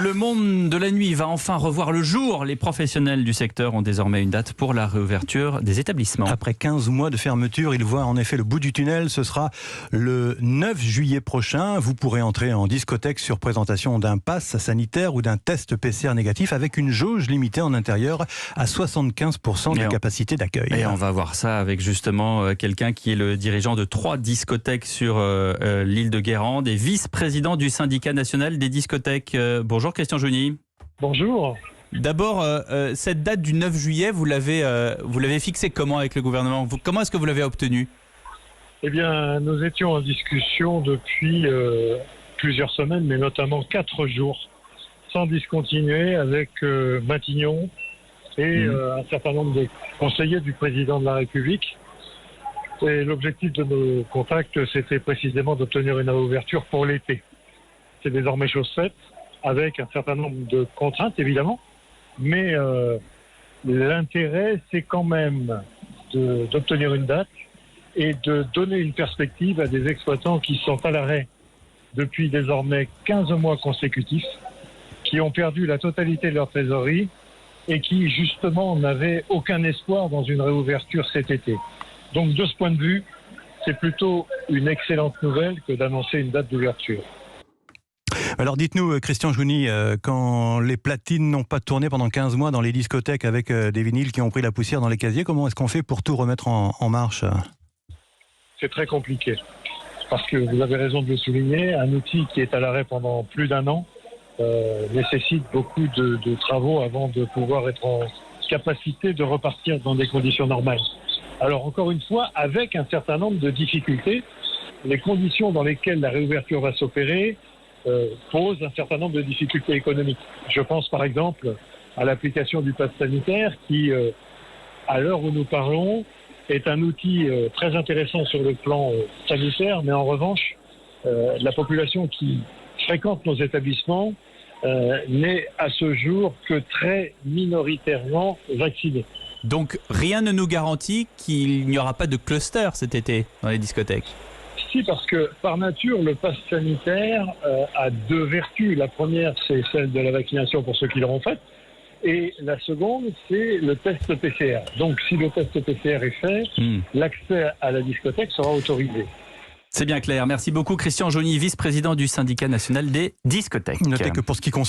Le monde de la nuit va enfin revoir le jour. Les professionnels du secteur ont désormais une date pour la réouverture des établissements. Après 15 mois de fermeture, ils voient en effet le bout du tunnel. Ce sera le 9 juillet prochain. Vous pourrez entrer en discothèque sur présentation d'un pass sanitaire ou d'un test PCR négatif avec une jauge limitée en intérieur à 75% de capacité d'accueil. Et on va voir ça avec justement quelqu'un qui est le dirigeant de 3 discothèques sur l'île de Guérande et vice-président du syndicat national des discothèques. Bonjour Christian Jouni. Bonjour. D'abord, cette date du 9 juillet, vous l'avez fixée comment avec le gouvernement ? Comment est-ce que vous l'avez obtenue ? Eh bien, nous étions en discussion depuis plusieurs semaines, mais notamment 4 jours, sans discontinuer avec Matignon et un certain nombre de conseillers du président de la République. Et l'objectif de nos contacts, c'était précisément d'obtenir une réouverture pour l'été. C'est désormais chose faite, avec un certain nombre de contraintes, évidemment. Mais l'intérêt, c'est quand même d'obtenir une date et de donner une perspective à des exploitants qui sont à l'arrêt depuis désormais 15 mois consécutifs, qui ont perdu la totalité de leur trésorerie et qui, justement, n'avaient aucun espoir dans une réouverture cet été. Donc, de ce point de vue, c'est plutôt une excellente nouvelle que d'annoncer une date d'ouverture. Alors dites-nous, Christian Jouni, quand les platines n'ont pas tourné pendant 15 mois dans les discothèques avec des vinyles qui ont pris la poussière dans les casiers, comment est-ce qu'on fait pour tout remettre en marche ? C'est très compliqué, parce que vous avez raison de le souligner, un outil qui est à l'arrêt pendant plus d'1 an nécessite beaucoup de travaux avant de pouvoir être en capacité de repartir dans des conditions normales. Alors encore une fois, avec un certain nombre de difficultés, les conditions dans lesquelles la réouverture va s'opérer pose un certain nombre de difficultés économiques. Je pense par exemple à l'application du pass sanitaire qui, à l'heure où nous parlons, est un outil très intéressant sur le plan sanitaire, mais en revanche, la population qui fréquente nos établissements n'est à ce jour que très minoritairement vaccinée. Donc rien ne nous garantit qu'il n'y aura pas de cluster cet été dans les discothèques. Si, parce que par nature, le pass sanitaire a 2 vertus. La première, c'est celle de la vaccination pour ceux qui l'auront faite. Et la seconde, c'est le test PCR. Donc, si le test PCR est fait, l'accès à la discothèque sera autorisé. C'est bien clair. Merci beaucoup Christian Jouni, vice-président du syndicat national des discothèques. Notez que pour ce qui concerne